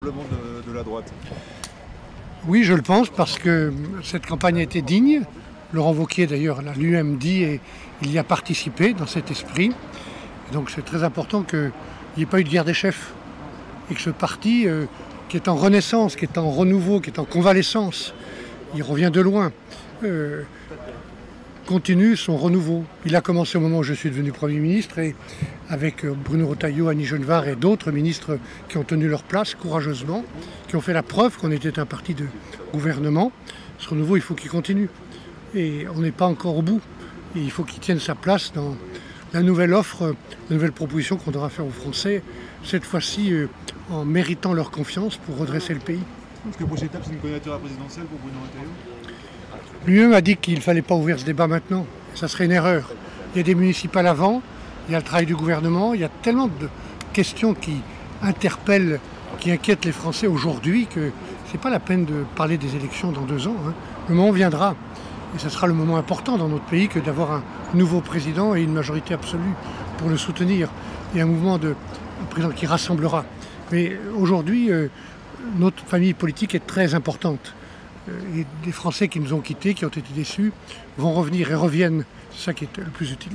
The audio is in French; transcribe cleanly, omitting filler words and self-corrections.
De la droite. Oui, je le pense, parce que cette campagne a été digne. Laurent Wauquiez, d'ailleurs, l'a lui-même dit, et il y a participé dans cet esprit. Et donc c'est très important qu'il n'y ait pas eu de guerre des chefs. Et que ce parti, qui est en renaissance, qui est en renouveau, qui est en convalescence, il revient de loin, continue son renouveau. Il a commencé au moment où je suis devenu Premier ministre, et avec Bruno Retailleau, Annie Genevard et d'autres ministres qui ont tenu leur place courageusement, qui ont fait la preuve qu'on était un parti de gouvernement. Ce renouveau, il faut qu'il continue. Et on n'est pas encore au bout. Et il faut qu'il tienne sa place dans la nouvelle offre, la nouvelle proposition qu'on devra faire aux Français, cette fois-ci en méritant leur confiance pour redresser le pays. Est-ce que la prochaine étape, c'est une candidature présidentielle pour Bruno Retailleau? Lui-même a dit qu'il ne fallait pas ouvrir ce débat maintenant. Ça serait une erreur. Il y a des municipales avant, il y a le travail du gouvernement, il y a tellement de questions qui interpellent, qui inquiètent les Français aujourd'hui que ce n'est pas la peine de parler des élections dans 2 ans. Le moment viendra. Et ce sera le moment important dans notre pays que d'avoir un nouveau président et une majorité absolue pour le soutenir. Et un président qui rassemblera. Mais aujourd'hui, notre famille politique est très importante. Et des Français qui nous ont quittés, qui ont été déçus, vont revenir et reviennent. C'est ça qui est le plus utile.